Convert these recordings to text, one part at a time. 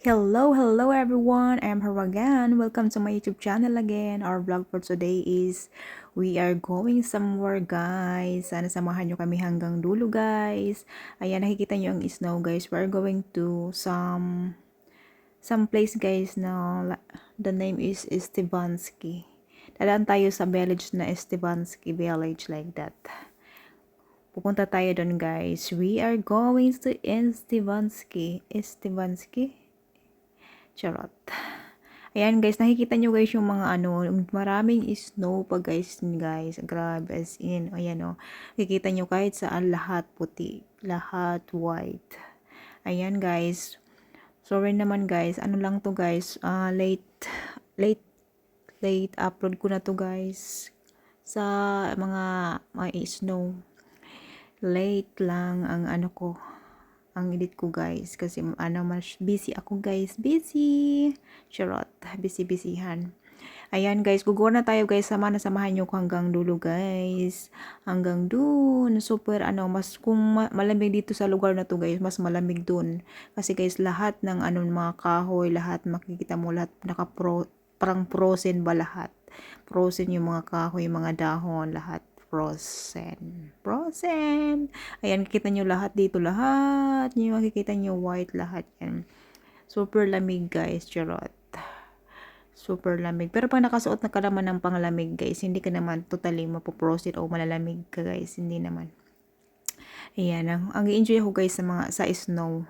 Hello everyone. I'm Haragan. Welcome to my YouTube channel again. Our vlog for today is we are going somewhere, guys. Sana samahan nyo kami hanggang dulo, guys. Ayan, nakikita nyo ang snow, guys. We're going to some place, guys, na the name is Estebansky. Dadaan tayo sa village na Estebansky village, like that. Pupunta tayo doon, guys. We are going to Estebansky. Charot. Ayan, guys, nakikita nyo, guys, yung mga maraming snow pa, guys. Grabe, as in, ayan, oh. Nakikita nyo kahit saan, lahat puti, lahat white. Ayan, guys. Sorry naman, guys. Ano lang to, guys. Late upload ko na to, guys. Sa mga snow. Late lang ang ang edit ko, guys, kasi mas busy ako, guys, charot, busy-busyhan. Ayan, guys, guguha na tayo, guys. Samahan nyo ko hanggang dulo, guys, hanggang dun. Super mas kung malamig dito sa lugar na to, guys, mas malamig dun kasi, guys, lahat ng mga kahoy, lahat makikita mo, lahat parang frozen ba, lahat frozen yung mga kahoy, mga dahon, lahat frozen. Ayan, kita nyo lahat dito, lahat yung makikita nyo white, lahat yan. Super lamig, guys, charot. Super lamig. Pero pag nakasuot na ka naman ng panglamig, guys, hindi ka naman totally mapoprosit o malalamig ka, guys, hindi naman. Ayan, ang enjoy ako, guys, sa snow.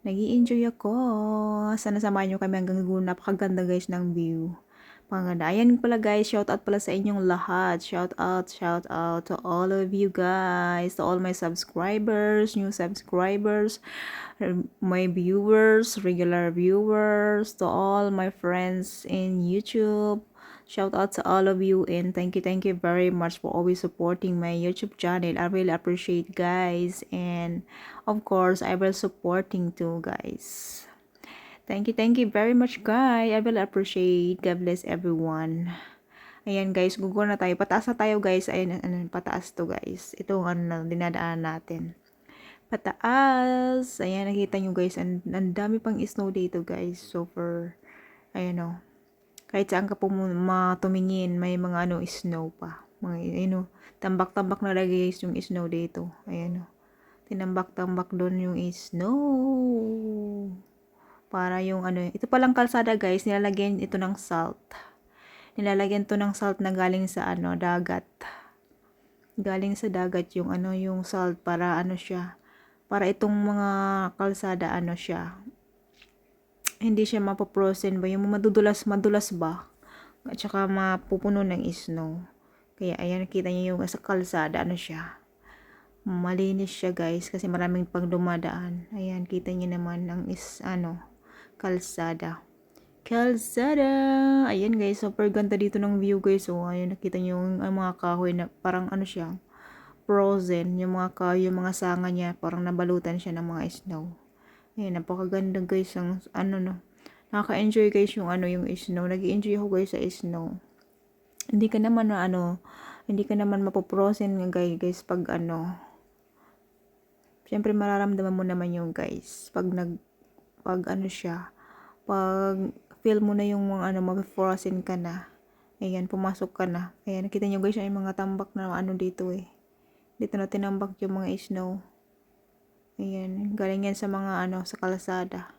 Nag-i-enjoy ako. Sana samahan nyo kami hanggang dulo. Napakaganda, guys, ng view. Panganda. Ayan pala, guys, shout out pala sa inyong lahat. Shout out to all of you, guys, to all my subscribers, new subscribers, my viewers, regular viewers, to all my friends in YouTube. Shout out to all of you, and thank you very much for always supporting my YouTube channel. I really appreciate, guys, and of course I will supporting too, guys. Thank you very much, guys. I will appreciate. God bless everyone. Ayan, guys, gugo na tayo. Pataas na tayo, guys. Ayan, pataas to, guys. Ito ang dinadaan natin. Pataas. Ayan, nakita nyo, guys. Ang dami pang snow dito, guys. Super, ayan, o. Kahit saan ka po matumingin, may mga snow pa. Mga, tambak-tambak na lagi, guys, yung snow dito. Ayan, o. Tinambak-tambak doon yung snow. Para yung ito palang kalsada, guys, nilalagyan ito ng salt. Nilalagyan to ng salt na galing sa dagat. Galing sa dagat yung yung salt para siya. Para itong mga kalsada siya. Hindi siya mapoprosen ba, yung madudulas ba. At saka mapupuno ng snow. Kaya ayan, nakita niyo yung sa kalsada siya. Malinis siya, guys, kasi maraming pang dumadaan. Ayan, kita niyo naman ang kalsada. Ayan, guys, super ganda dito ng view, guys. So, ayan, nakita nyo yung mga kahoy na parang siya, frozen. Yung mga kahoy, yung mga sanga niya, parang nabalutan siya ng mga snow. Ayan, napakaganda, guys. Ang nakaka-enjoy, guys, yung yung snow. Nag-i-enjoy ako, guys, sa snow. Hindi ka naman hindi ka naman mapoprosen, guys, pag syempre mararamdaman mo naman yung, guys, pag siya, pag feel mo na yung mga mag-frozen ka na. Ayan, pumasok ka na. Ayan, nakita nyo, guys, yung mga tambak na dito eh. Dito na tinambak yung mga snow. Ayan, galing yan sa mga sa kalsada.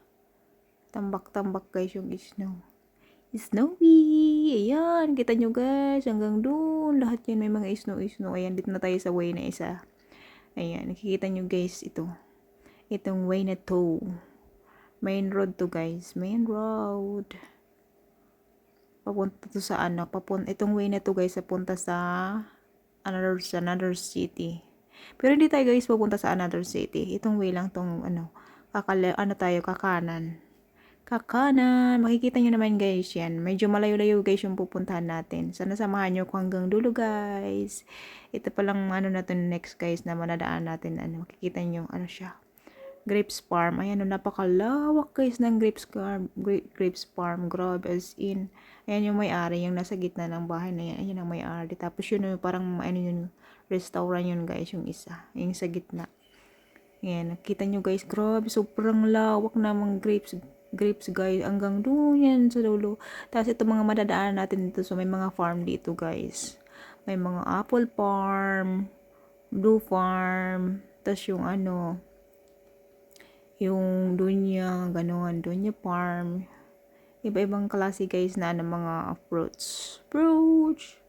Tambak-tambak, guys, yung snow. Snowy! Ayan, kita nyo, guys, hanggang doon. Lahat yan may mga snow. Ayan, dito na tayo sa way na isa. Ayan, nakikita nyo, guys, ito. Itong way na to. Main road to, guys. Main road. Papunta to sa itong way na to, guys, papunta sa another city. Pero hindi tayo, guys, papunta sa another city. Itong way lang tong kakanan. Makikita nyo naman, guys, yan. Medyo malayo-layo, guys, yung pupuntahan natin. Sana samahan nyo ko hanggang dulo, guys. Ito palang na to next, guys, na manadaan natin. Makikita nyo siya. Grapes farm. Ayan, napakalawak, guys, ng grapes farm. Grabe, as in. Ayan yung may-ari, yung nasa gitna ng bahay na yan. Ayan ang may-ari. Tapos yun, parang yung restaurant yun, guys, yung isa. Yung sa gitna. Ayan, nakita nyo, guys, grabe, sobrang lawak namang grapes grapes guys, hanggang doon yan sa dulo. Tapos ito mga madadaanan natin dito, so may mga farm dito guys. May mga apple farm, blue farm, tapos yung ano, yung dunya, gano'n, dunya farm. Iba-ibang klase guys na ano, mga fruits. Fruits!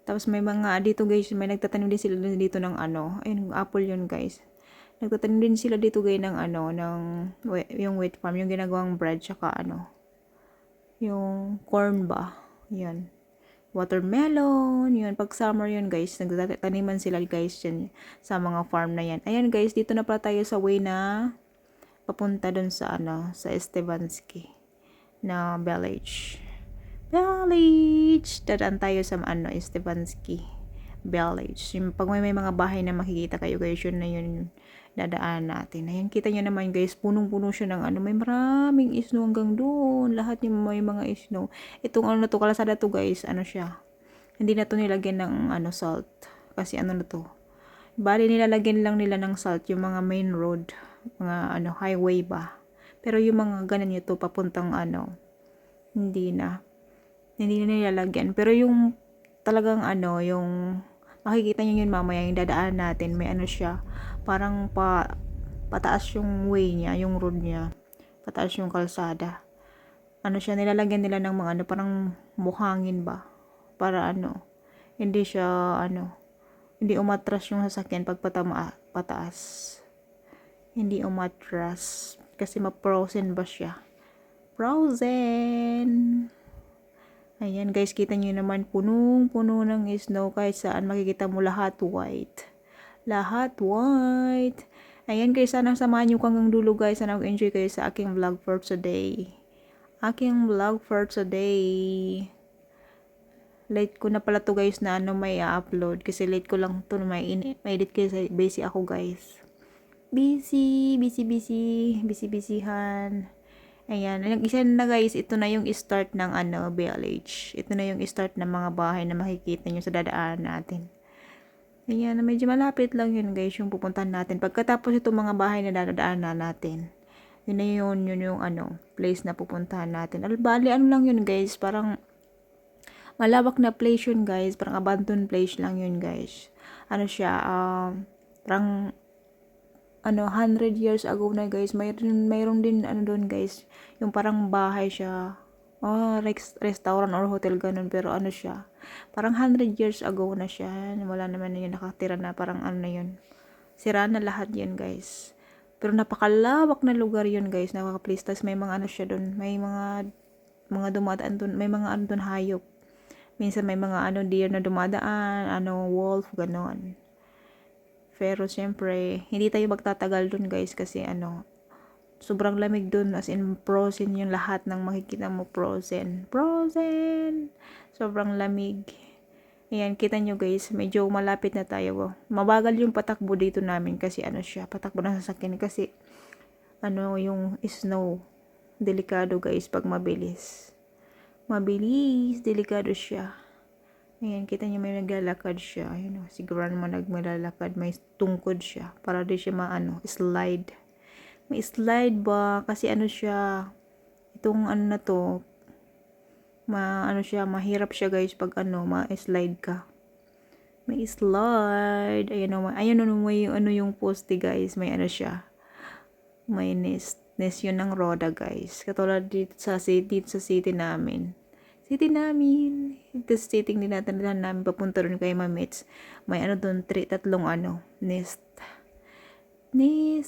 Tapos may mga dito guys, may nagtatanim din sila dito ng ano, ayun, apple yun guys. Nagtatanim din sila dito guys ng ano, ng yung wheat farm, yung ginagawang bread, tsaka ano, yung corn ba, yan. Watermelon, yun. Pag summer yun guys, nagtataniman sila guys dyan sa mga farm na yan. Ayan guys, dito na pala tayo sa way na papunta dun sa ano, sa Estebanski na village. Village! Dadaan tayo sa ano, Estebanski Village. Yung pag may mga bahay na makikita kayo guys, yun na yun dadaan natin. Ayan, kita nyo naman guys, punong-puno siya ng ano, may maraming snow hanggang doon. Lahat yung may mga snow. Itong ano na to, kalasada to guys, ano siya. Hindi na to nilagyan ng ano, salt. Kasi ano na to. Bali nilalagyan lang nila ng salt yung mga main road, mga ano, highway ba. Pero yung mga ganun nito papuntang ano, hindi na. Hindi na nilalagyan. Pero yung talagang ano, yung makikita nyo yun mamaya, yung dadaan natin, may ano siya, parang pataas yung way niya, yung road niya. Pataas yung kalsada. Ano siya, nilalagyan nila ng mga ano, parang buhangin ba? Para ano, hindi siya ano, hindi umatras yung sasakyan pag pataas. Hindi umatras. Kasi ma-frozen ba siya? Frozen! Ayan guys, kita nyo naman punong-puno ng snow, kahit saan makikita mo lahat white. Lahat white. Ayan guys, sana samahan nyo hanggang dulo guys. Sana mag-enjoy kayo sa aking vlog for today. Aking vlog for today. Late ko na pala to guys na ano may upload kasi late ko lang to may edit kasi busy ako guys. Busy-busyhan. Ayan, isa na guys, ito na yung start ng ano, village. Ito na yung start ng mga bahay na makikita nyo sa dadaan natin. Ayan, medyo malapit lang yun guys, yung pupuntahan natin. Pagkatapos itong mga bahay na dadaan na natin, yun na yun yung ano, place na pupuntahan natin. Bali, ano lang yun guys, parang malawak na place yun guys, parang abandoned place lang yun guys. Ano siya, parang ano 100 years ago na guys, mayroon din ano doon guys, yung parang bahay siya, restaurant or hotel ganun, pero ano siya, parang 100 years ago na siya, wala naman na yun nakatira na, parang ano na yun, sira na lahat yun guys, pero napakalawak na lugar yun guys, nakaka-place. Tas may mga ano siya doon, may mga dumadaan doon, may mga ano doon hayop, minsan may mga ano deer na dumadaan, ano wolf ganon. Pero syempre, hindi tayo magtatagal dun guys kasi ano, sobrang lamig dun, as in frozen yung lahat ng makikita mo, frozen. Frozen! Sobrang lamig. Ayan, kita nyo guys, medyo malapit na tayo. Mabagal yung patakbo dito namin kasi ano siya, patakbo ng sasakyan kasi ano yung snow. Delikado guys pag mabilis. Mabilis, delikado siya. Ayan, kita niyo may naglalakad siya. Ayun, siguro naman nagmalalakad. May tungkod siya. Para di siya maano, slide. May slide ba? Kasi ano siya, itong ano na to, ano siya, mahirap siya guys pag ano, ma-slide ka. May slide. Ayan o, may ano yung poste guys. May ano siya. May nest. Nest yun ng roda guys. Katulad dito sa city namin. Tapos titingnan natin namin papunta rin kay Mamits. May ano doon, tatlong ano, nest. Ay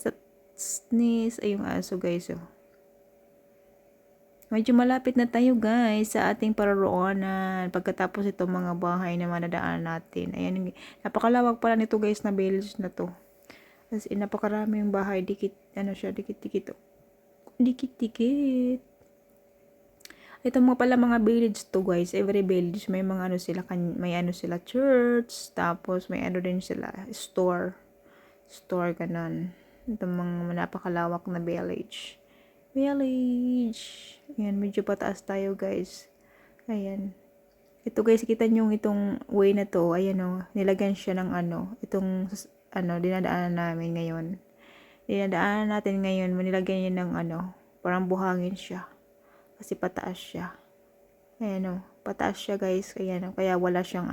yung aso guys, oh. Medyo malapit na tayo guys sa ating paroroonan. Pagkatapos itong mga bahay na manadaan natin. Ayan, napakalawak pala nito guys na village na to. As in, napakaraming bahay. Dikit-dikit. Dikit-dikit. Ito pala mga village to guys. Every village may mga ano sila, may ano sila church, tapos may ano din sila store kanan. Ito mga napakalawak na village. Ayan, medyo pataas tayo guys. Ayan. Ito guys, kita nyo itong way na to. Ayan o, nilagyan siya ng ano, itong ano, dinadaanan natin ngayon. Nilagyan niya ng ano, Parang buhangin siya. Kasi pataas siya. Ayan o. Pataas siya guys. Ayan o. Kaya wala siyang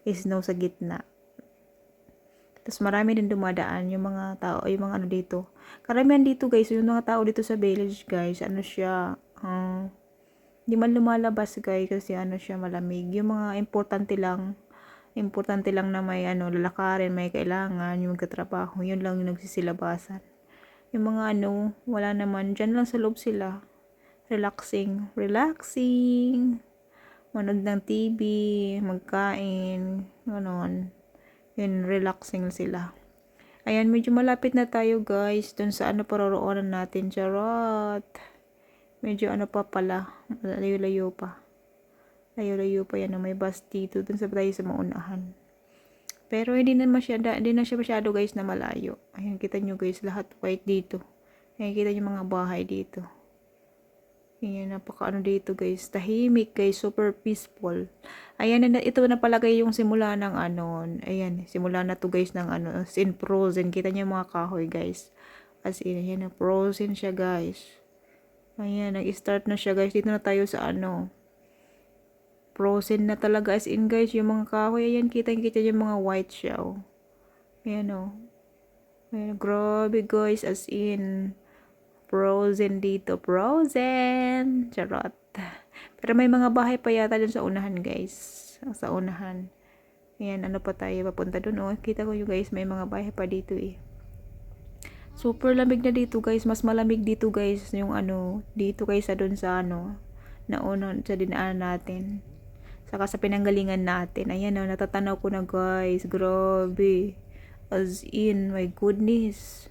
snow sa gitna. Tapos marami din dumadaan yung mga tao, yung mga dito. Karamihan dito guys, yung mga tao dito sa village guys, siya, di man lumalabas guys kasi siya malamig. Yung mga importante lang na may lalakarin, may kailangan, yung magtatrabaho, yun lang yung nagsisilabasan. Yung mga wala naman, dyan lang sa loob sila. Relaxing. Manood ng TV, magkain, gano'n. Yun, relaxing sila. Ayan, medyo malapit na tayo guys, dun sa paroroonan natin. Charot. Medyo pa pala, layo-layo pa. Layo-layo pa yan, may bus dito, dun sa tayo sa maunahan. Pero hindi na siya masyado guys na malayo. Ayan, kita nyo guys, lahat white dito. Ayan, kita nyo mga bahay dito. Ayan, napaka dito guys. Tahimik guys, super peaceful. Ayan, ito na palagay yung simula ng ayan, simula na to guys ng as in frozen. Kita nyo yung mga kahoy guys. As in, ayan, frozen siya guys. Ayan, nag-start na siya guys. Dito na tayo sa frozen na talaga as in guys, yung mga kahoy. Ayan, kita yung mga white siya oh. Ayan oh. Ayan, grabe guys, as in frozen dito. Frozen. Charot. Pero may mga bahay pa yata dun sa unahan guys. Sa unahan. Ayan, pa tayo papunta dun. Oh, kita ko yung guys, may mga bahay pa dito eh. Super lamig na dito guys. Mas malamig dito guys. Yung dito kaysa dun sa nauna sa dinaan natin. Saka sa pinanggalingan natin. Ayan natatanaw ko na guys. Grabe. As in, my goodness.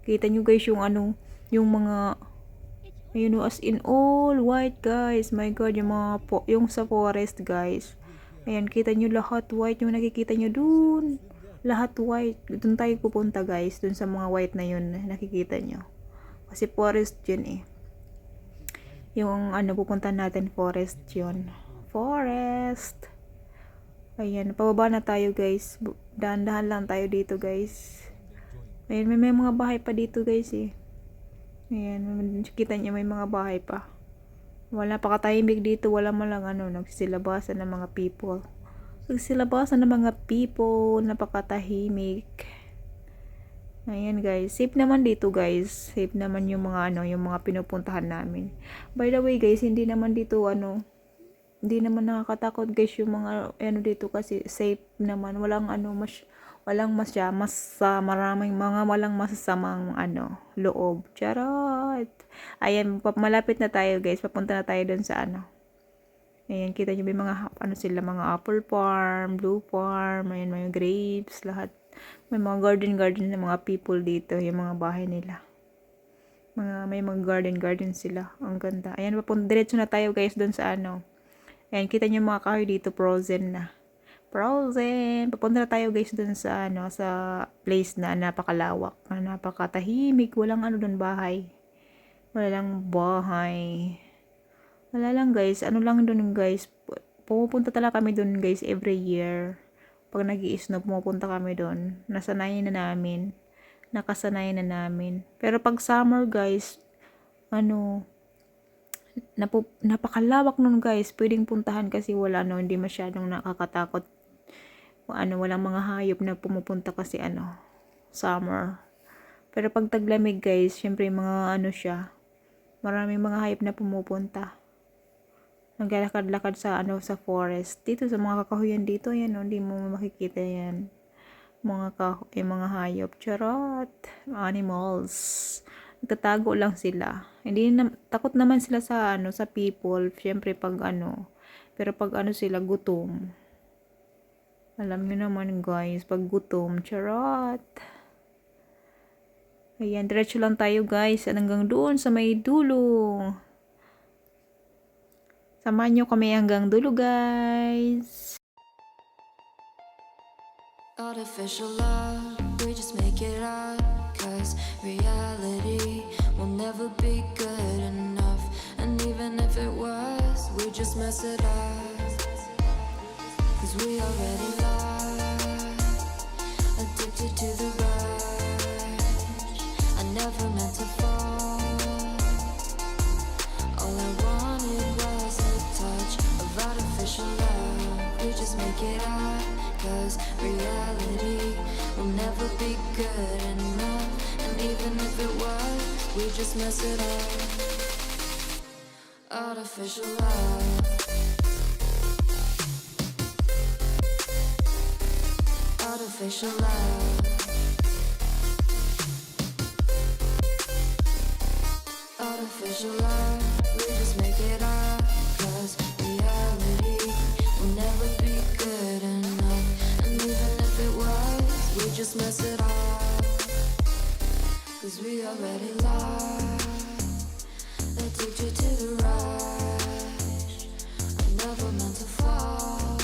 Kita nyo guys yung yung mga as in all white guys. My god, yung mga yung sa forest guys. Ayan, kita nyo lahat white yung nakikita nyo dun. Lahat white. Dun tayo pupunta guys. Dun sa mga white na yun nakikita nyo. Kasi forest yun eh. Yung pupunta natin forest yun. Forest. Ayan, pababa na tayo guys. Dahan-dahan lang tayo dito guys. Ayan, may mga bahay pa dito guys eh. Ayan, kita niyo may mga bahay pa. Wala pa katahimik dito, wala man lang nagsisilabasan ng mga people. Nagsisilabasan ng mga people, napakatahimik. Ayan guys, safe naman dito guys. Safe naman yung mga yung mga pinupuntahan namin. By the way guys, hindi naman dito hindi naman nakakatakot guys yung mga dito kasi safe naman. Walang maraming mga walang masasamang loob. Charot. Ayan, malapit na tayo guys. Papunta na tayo dun sa Ayan, kita nyo may mga sila, mga apple farm, blue farm, ayan, may grapes, lahat. May mga garden ng mga people dito, yung mga bahay nila. May mga garden sila. Ang ganda. Ayan, diretso na tayo guys dun sa Ayan, kita nyo mga kahoy dito, frozen na. Frozen. Papunta na tayo guys dun sa sa place na napakalawak, napakatahimik, walang dun bahay. Wala lang guys, lang dun guys. Pumupunta talaga kami dun guys every year. Pag nag-i-snow, pumupunta kami dun. Nakasanayan na namin. Pero pag summer guys, napakalawak nun guys. Pwedeng puntahan kasi wala hindi masyadong nakakatakot. Walang mga hayop na pumupunta kasi summer. Pero pag taglamig guys, syempre mga siya, maraming mga hayop na pumupunta. Naglalakad-lakad sa sa forest. Dito sa mga kakahuyan dito, yan hindi mo makikita yan. Mga hayop. Charot. Animals. Nagtatago lang sila. Takot naman sila sa sa people. Syempre pag pero pag sila gutom. Alam niyo naman guys, pag gutom, charot. Ayan, diretso lang tayo guys. Hanggang doon sa may dulo. Samahan nyo kami hanggang dulo guys. Artificial love, we just make it up. Cause reality will never be good enough. And even if it was, we just mess it up. Cause we already lost, addicted to the rush. I never meant to fall, just mess it up. Artificial love. Artificial love. Artificial love. We just make it up. 'Cause reality will never be good enough. And even if it was, we just mess it up. 'Cause we already lost. Addicted to the rush. I never meant to fall.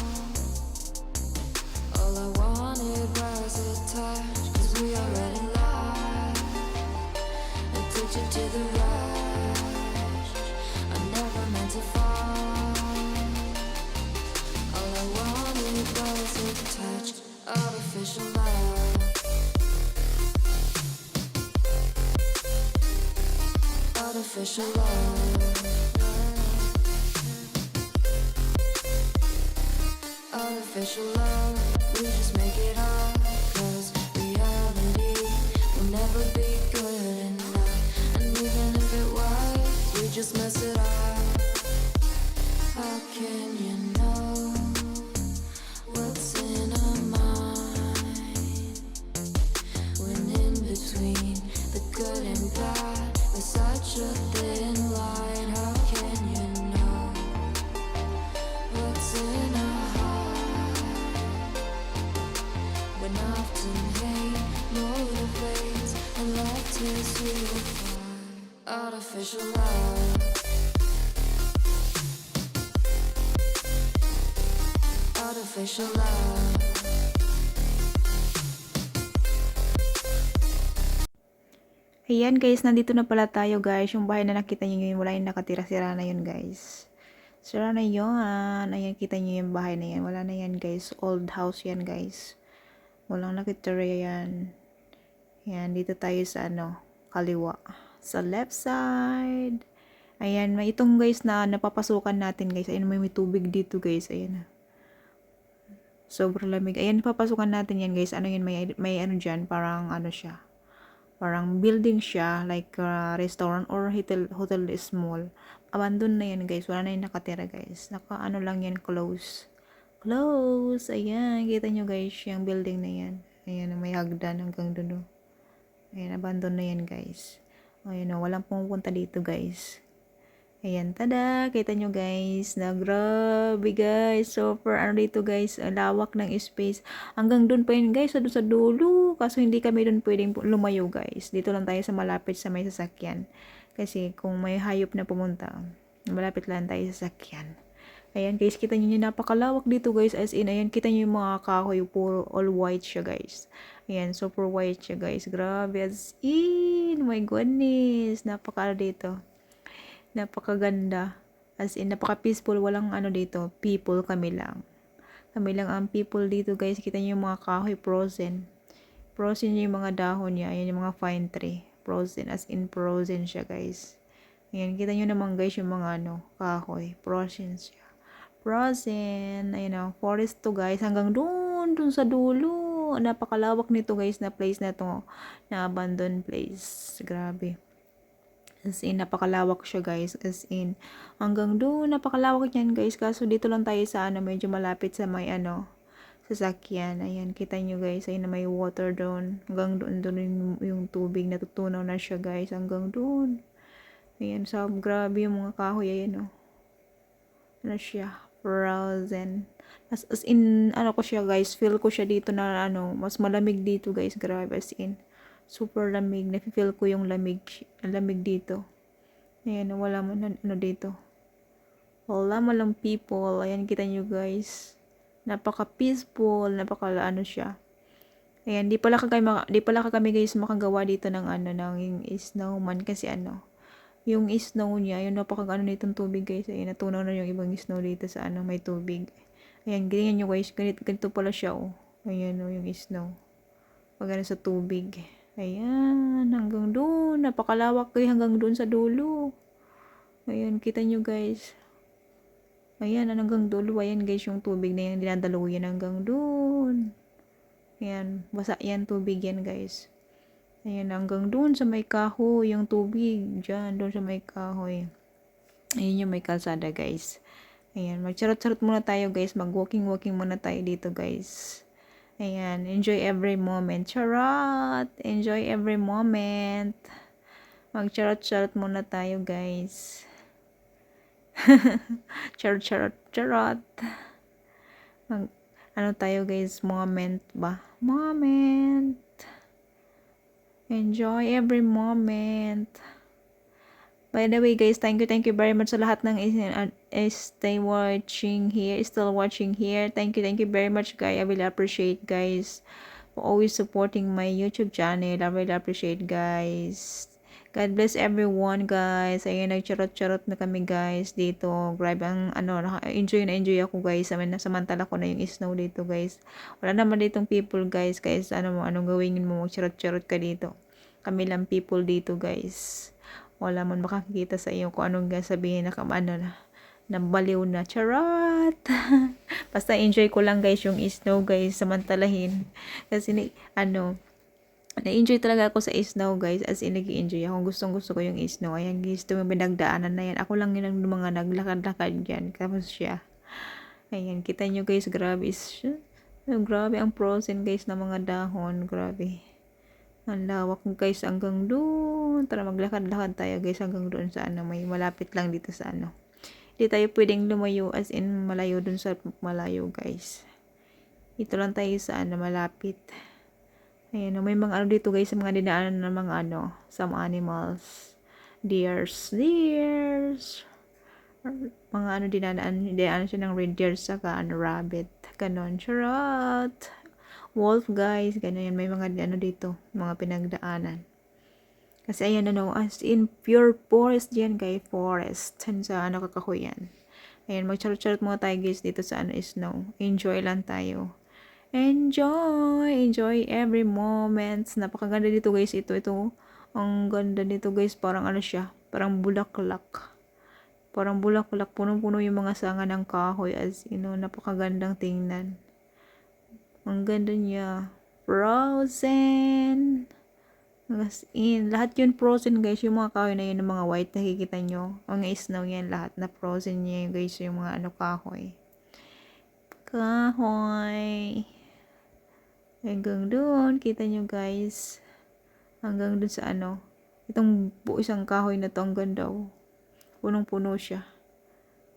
All I wanted was a touch. 'Cause we already lost. Addicted to the rush. I never meant to fall. All I wanted was a touch. Artificial love. Artificial love. Artificial love. We just make it up. 'Cause reality will never be good enough. And even if it was, we just mess it up. How can you know what's in our mind? When in between the good and bad, there's such a thin line. How can you know what's in our heart? When often hate motivates and love tears you apart. Artificial love. Artificial love. Ayan guys, nandito na pala tayo guys. Yung bahay na nakita nyo yun, wala yung nakatira. Sira na yun guys. Sira na yun. Ayan, kita nyo yung bahay na yan. Wala na yan guys. Old house yan guys. Walang nakitira yan. Ayan, dito tayo sa kaliwa. Sa left side. Ayan, may itong guys na napapasukan natin guys. Ayan, may tubig dito guys. Ayan. Sobrang lamig. Ayan, napapasukan natin yan guys. Ano yun, may ano dyan. Parang ano siya. Parang building siya, like restaurant or hotel small. Abandon na yan guys, wala na yung nakatira guys. Ano lang yan, close. Close, ayan, kita nyo guys, yung building na yan. Ayan, may hagdan hanggang dulo. Ayan, abandon na yan guys. Ayan, walang pumupunta dito guys. Ayan, tada, kita nyo guys, na grabe guys, super ano dito guys, lawak ng space, hanggang dun pa yun guys, doon sa dulo, kaso hindi kami dun pwedeng lumayo guys, dito lang tayo sa malapit sa may sasakyan, kasi kung may hayop na pumunta, malapit lang tayo sa sasakyan. Ayan guys, kita nyo yung napakalawak dito guys, as in, ayan, kita nyo yung mga kahoy, puro all white siya guys. Ayan, super white siya guys, grabe, as in, my goodness, napaka dito. Napakaganda. As in, napaka-peaceful. Walang ano dito. People, kami lang. Kami lang ang people dito, guys. Kita niyo yung mga kahoy, frozen. Frozen yung mga dahon niya. Ayan yung mga fine tree. Frozen. As in, frozen siya, guys. Ayan, kita niyo naman, guys, yung mga kahoy. Frozen siya. Frozen. Ayan, forest to, guys. Hanggang dun sa dulo. Napakalawak nito, guys, na place na to. Na abandoned place. Grabe. As in, napakalawak siya guys. As in, hanggang doon, napakalawak yan guys. Kaso dito lang tayo sa medyo malapit sa may sasakyan. Ayan, kita nyo guys. Ayun na may water doon. Hanggang doon yung tubig. Natutunaw na siya guys. Hanggang doon. Ayan, so grabe yung mga kahoy. Ayan ano siya, frozen. As in, ko siya guys. Feel ko siya dito na mas malamig dito guys. Grabe, as in. Super lamig. Nafe-feel ko yung lamig dito. Ayan, wala mo dito. Wala mo lang people. Ayan, kita nyo guys. Napaka-peaceful. Siya. Ayan, di pala kami guys makagawa dito ng ng snowman kasi yung snow niya, yung nitong tubig guys. Ayan, natunaw na yung ibang snow dito sa may tubig. Ayan, ganyan nyo guys. Ganito pala siya Ayan yung snow. Pag sa tubig. Ayan, hanggang doon. Napakalawak hanggang doon sa dulo. Ayan, kita nyo guys. Ayan, hanggang dulo. Ayan guys, yung tubig na yan. Dinadaluyan hanggang doon. Ayan, basa yan tubig yan guys. Ayan, hanggang doon sa may kahoy, yung tubig, dyan, doon sa may kahoy. Ayun yung may kalsada, guys. Ayan, magcharot-charot muna tayo, guys. Mag-walking-walking muna tayo dito, guys. Ayan, enjoy every moment. Charot! Enjoy every moment. Magcharot-charot muna tayo, guys. Charot-charot, charot. Ano tayo, guys? Moment ba? Moment. Enjoy every moment. By the way, guys, thank you very much sa lahat ng stay watching here, still watching here. Thank you very much, guys. I really appreciate, guys, for always supporting my YouTube channel. I really appreciate, guys. God bless everyone, guys. Ayun, nagcharot-charot na kami, guys, dito. Grabe ang, enjoy na enjoy ako, guys. Samantala ko na yung snow dito, guys. Wala naman ditong people, guys. Guys, anong gawin mo? Magcharot-charot ka dito. Kami lang people dito, guys. Wala man makakikita sa iyo kung anong sabihin na nabaliw na. Charot! Basta enjoy ko lang, guys, yung snow, guys. Samantalahin. Kasi, na-enjoy talaga ako sa snow, guys. As in, nag-enjoy ako. Gustong-gusto ko yung snow. Ayan, guys, ito yung pinagdaanan na yan. Ako lang yun ang mga naglakad-lakad yan. Tapos siya. Ayan, kita nyo, guys. Grabe grabe ang frozen, guys, na mga dahon. Grabe. Ang lawak, guys, hanggang doon. Tara, maglakad-lakad tayo, guys, hanggang doon sa may malapit lang dito sa Hindi tayo pwedeng lumayo, as in, malayo doon sa malayo, guys. Ito lang tayo sa malapit. Ayan, may mga dito, guys, mga dinaanan ng mga some animals. Deers. Mga dinaanan siya ng red deer saka rabbit. Ganon, charot. Wolf, guys, ganyan, may mga dito, mga pinagdaanan. Kasi ayan, as in pure forest yan, guys, forest. Sa kakahuyan. Ayan, magcharot-charot muna tayo, guys, dito sa snow. Enjoy lang tayo. Enjoy every moment. Napakaganda dito, guys. Ito, ang ganda dito, guys, parang siya, parang bulaklak. Punong-puno yung mga sanga ng kahoy, as napakagandang tingnan. Ang ganda niya. Frozen. As in, lahat yun frozen, guys. Yung mga kahoy na yun, yung mga white, nakikita nyo. Ang snow yan, lahat na frozen niya, guys. Yung mga kahoy. Kahoy. Hanggang doon, kita nyo, guys. Hanggang doon sa itong isang kahoy na to, ang ganda, punong-puno siya.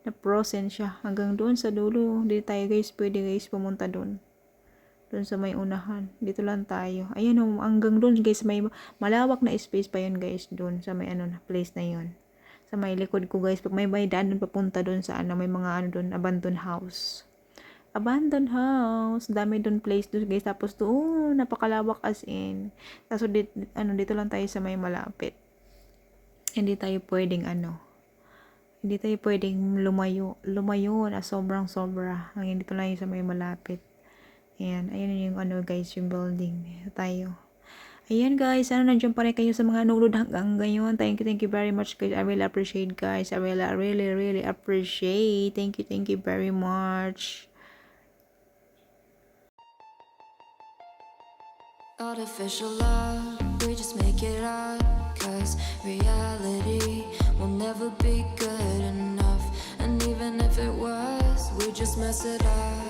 Na frozen siya. Hanggang doon sa dulo. Hindi tayo, guys, pwede, guys, pumunta doon. Doon sa may unahan. Dito lang tayo. Ayan, hanggang doon, guys, may malawak na space pa yun, guys, doon sa may place na yun. Sa may likod ko, guys, pag may daan doon papunta doon sa may mga doon, abandoned house. Dami doon place doon, guys. Tapos doon, napakalawak as in. Tapos dito lang tayo sa may malapit. Hindi tayo pwedeng lumayo na sobra. Hanggang dito lang yung sa may malapit. Ayan yung guys, yung building tayo. Ayan, guys, nandiyan pa rin kayo sa mga nanonood hanggang ngayon. Thank you very much, guys. I really appreciate, guys. I really appreciate. Thank you very much. Artificial love, we just make it up, 'cause reality will never be good enough. And even if it was, we just mess it up.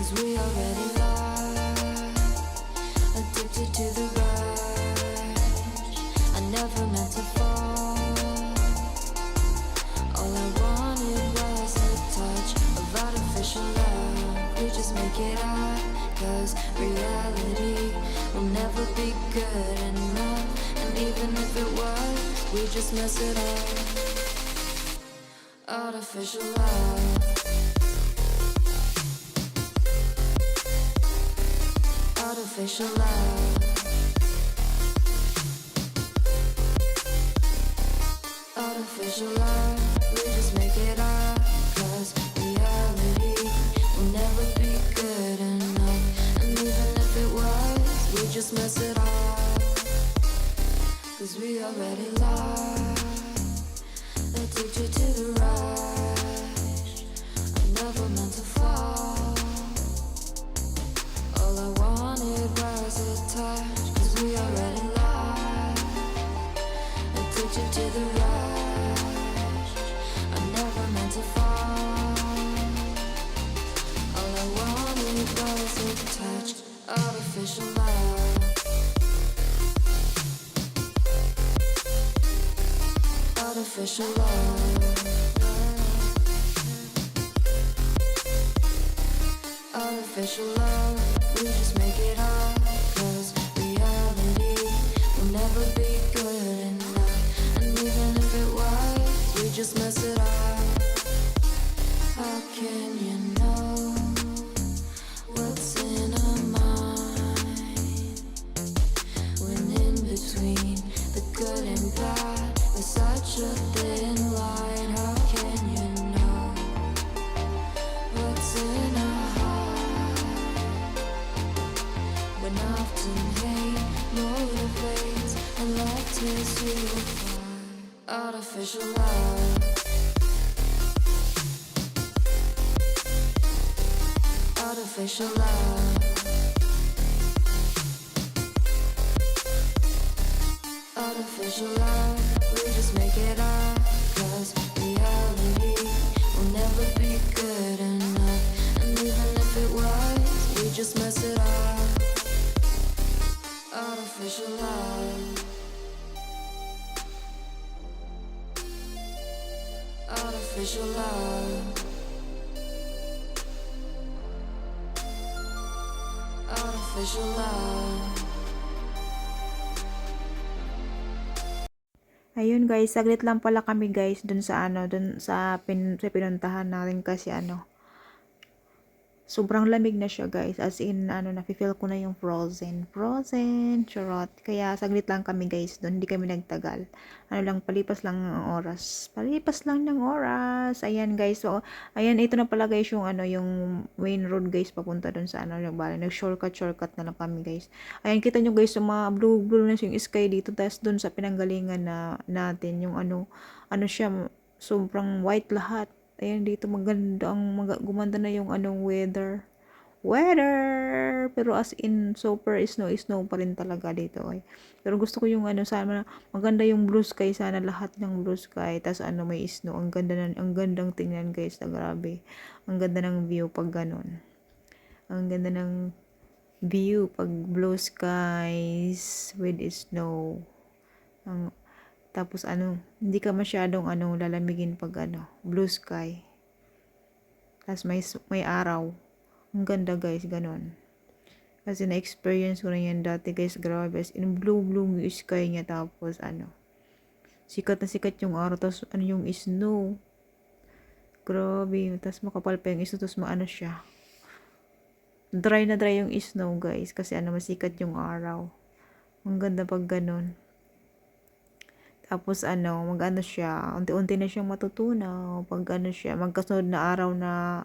'Cause we already lost, addicted to the rush. I never meant to fall. All I wanted was a touch of artificial love. We just make it up, 'cause reality will never be good enough. And even if it was, we just mess it up. Artificial love. Artificial love. Artificial love. We just make it up, 'cause reality will never be good enough. And even if it was, we just mess it up, 'cause we already lost, addicted to the rush. I never meant to fall. All I wanted was a touch, 'cause artificial love. Artificial love, we just make it up. 'Cause reality will never be good enough. And even if it was, we just mess it up. How can you know what's in our mind? When in between the good and bad, there's such a thin line. How can you know what's in our heart? When often hate motivates and love tears you apart. Artificial love. Artificial love. Artificial love, we just make it up. 'Cause reality will never be good enough. And even if it was, we just mess it up. Artificial love. Artificial love. Artificial love. Ayun guys, saglit lang pala kami guys dun sa dun sa pinuntahan natin kasi sobrang lamig na siya guys, as in nafe-feel ko na yung frozen, charot. Kaya saglit lang kami guys doon, hindi kami nagtagal. Palipas lang ng oras. Ayan guys, so ayan, ito na pala guys yung yung main road guys papunta doon sa yung bali. Shortcut na lang kami guys. Ayan, kita nyo guys, yung mga blue na yung sky dito, tapos doon sa pinanggalingan natin yung siya, sobrang white lahat. Ayan, dito gumanda na yung weather. Pero as in, super snow pa rin talaga dito. Ay. Pero gusto ko yung sana maganda yung blue sky, sana lahat ng blue sky. Tas may snow. Ang gandang tingnan guys, na grabe. Ang ganda ng view pag ganun. Ang ganda ng view pag blue skies with snow. Tapos hindi ka masyadong lalamigin pag blue sky. Tapos may araw. Ang ganda guys, ganon. Kasi na-experience ko na yan dati guys, grabe. In blue yung sky niya, tapos sikat na sikat yung araw, tapos yung snow. Grabe, tapos makapal pa yung snow, tapos siya. Dry na dry yung snow guys, kasi masikat yung araw. Ang ganda pag ganon. Tapos siya, unti-unti na siyang matutunaw pag siya, magkasunod na araw na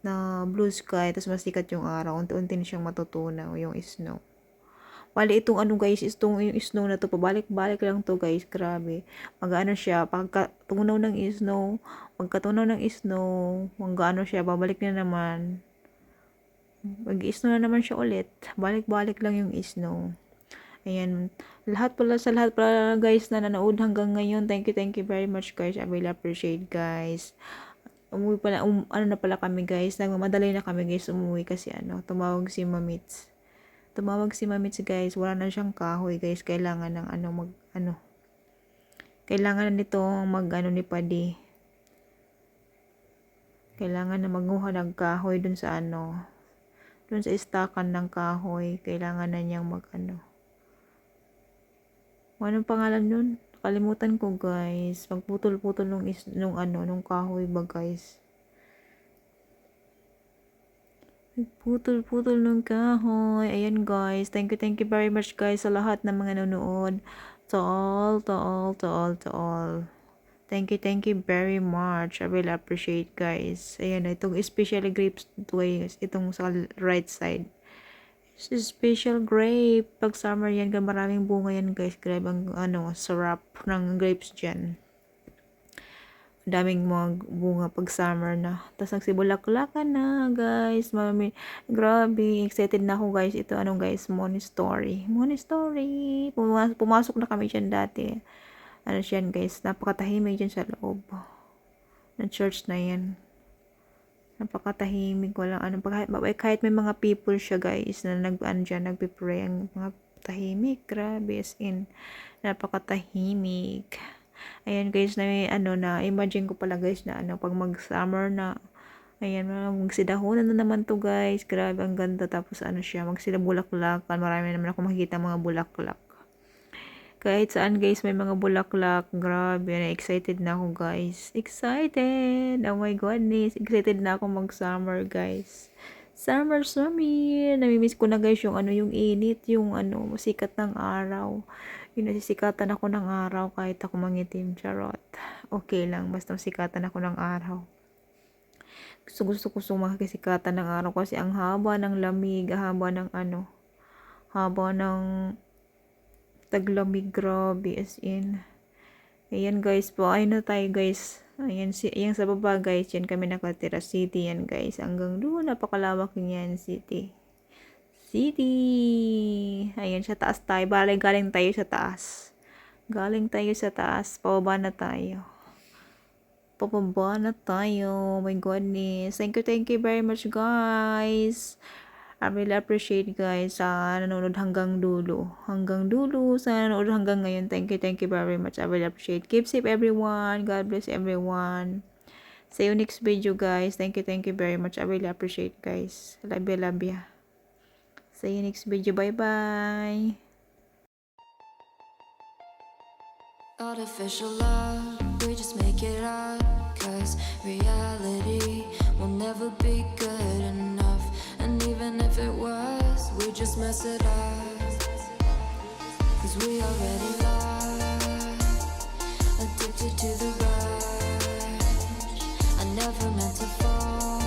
na blue sky, tapos masikat yung araw, unti-unti na siyang matutunaw yung snow. Bali itong guys, yung snow na to, pabalik-balik lang to guys, grabe. Siya, pagkatunaw ng snow, siya, babalik na naman. Mag-snow na naman siya ulit. Balik-balik lang yung snow. Ayan, sa lahat pala guys na nanood hanggang ngayon, thank you very much guys. I really appreciate guys. Umuwi pala, na pala kami guys, nagmamadali na kami guys umuwi kasi tumawag si Mamits guys, wala na siyang kahoy guys, kailangan ng kailangan na nito ni Padi, kailangan na magmuha ng kahoy dun sa istakan ng kahoy, kailangan na niyang anong pangalan nun? Kalimutan ko guys. Pagputol-putol nung kahoy ba guys? Putol nung kahoy. Ayan guys. Thank you very much guys sa lahat ng mga nanonood. To all. Thank you very much. I really appreciate guys. Ayan, itong especially grapes guys. Itong sa right side. Special grape. Pag summer yan, maraming bunga yan guys. Grabe ang sarap ng grapes dyan. Daming mga bunga pag summer na. Tapos nagsibulaklakan na guys. Grabe. Excited na ako guys. Ito guys, Monastery. Pumasok na kami dyan dati. Siyan guys. Napakatahimik dyan sa loob. Ng church na yan. Napakatahimik, walang kahit may mga people siya guys na nagpe-pray, ang mga tahimik, grabe, as in napakatahimik. Ayan guys, na ano na, imagine ko pala guys na ano, pag mag-summer na, ayan, magsidahunan na naman to guys. Grabe, ang ganda. Tapos ano siya, magsila bulaklakan. Marami naman ako makikita mga bulaklak. Kahit saan guys, may mga bulaklak. Grabe, na-excited na ako guys. Excited! Oh my goodness. Excited na ako mag-summer guys. Summer, summer. Namimiss ko na guys yung ano, yung init, yung ano, sikat ng araw. Yung nasisikatan ako ng araw kahit ako mangitim. Charot. Okay lang, basta masikatan ako ng araw. Gusto ko sumakisikatan ng araw kasi ang haba ng lamig, haba ng ano, haba ng taglamig, grabe as in. Ayan guys po, ayun na tayo guys. Ayan, ayan sa baba guys, yan kami nakatira. City yan guys, hanggang doon, napakalawak yan, city. Ayan, sa taas tayo, galing tayo sa taas. Galing tayo sa taas, pababa na tayo. Pababa na tayo. Oh my goodness. Thank you very much guys. I really appreciate guys sa nanonood hanggang dulo. Hanggang dulo sa nanonood hanggang ngayon. Thank you very much. I really appreciate. Keep safe everyone. God bless everyone. See you next video guys. Thank you very much. I really appreciate guys. Love you. See you next video. Bye bye. Artificial love, we just make it up. Cause reality will never be good enough. And even if it was, we just mess it up. Cause we already lost, addicted to the rush. I never meant to fall.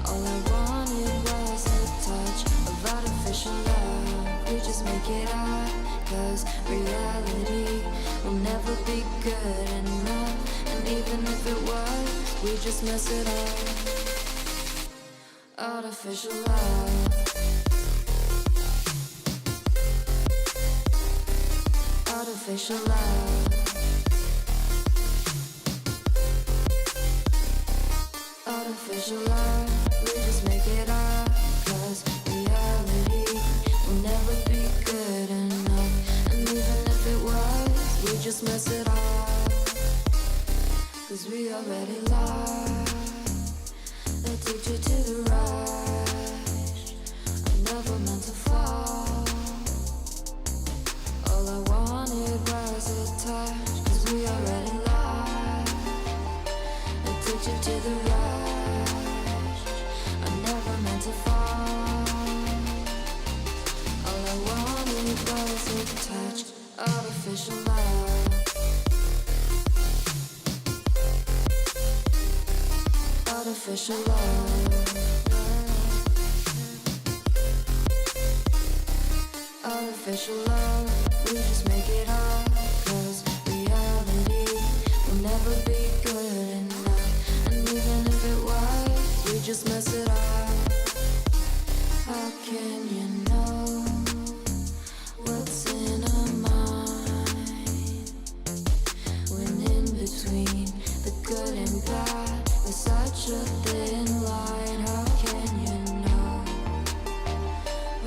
All I wanted was a touch of artificial love. We just make it up. Cause reality will never be good enough. And even if it was, we just mess it up. Artificial love. Artificial love. Artificial love. We just make it up. Cause reality will never be good enough. And even if it was, we just mess it up. Cause we already lost, addicted to the rush. I never meant to fall. All I wanted was a touch. Cause we already lost, addicted to the rush. I never meant to fall. All I wanted was a touch. Artificial love. Artificial love. Artificial love. We just make it up. Cause reality will never be good enough. And even if it was, we just mess it up. How can you know what's in our mind? When in between the good and bad, there's such a thin line. How can you know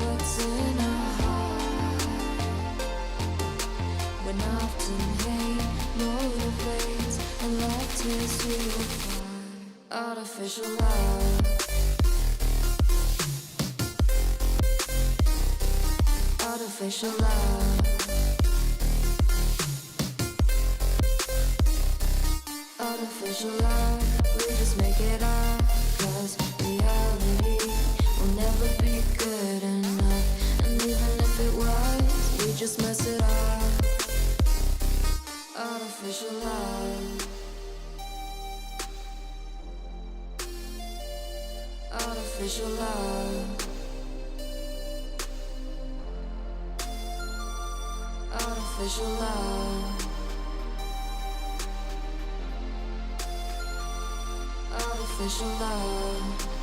what's in our heart? When often hate motivates and love tears you apart. Artificial love. Artificial love. Artificial love. We just make it up. Cause reality will never be good enough. And even if it was, we just mess it up. Artificial love. Artificial love. Artificial love. Artificial love.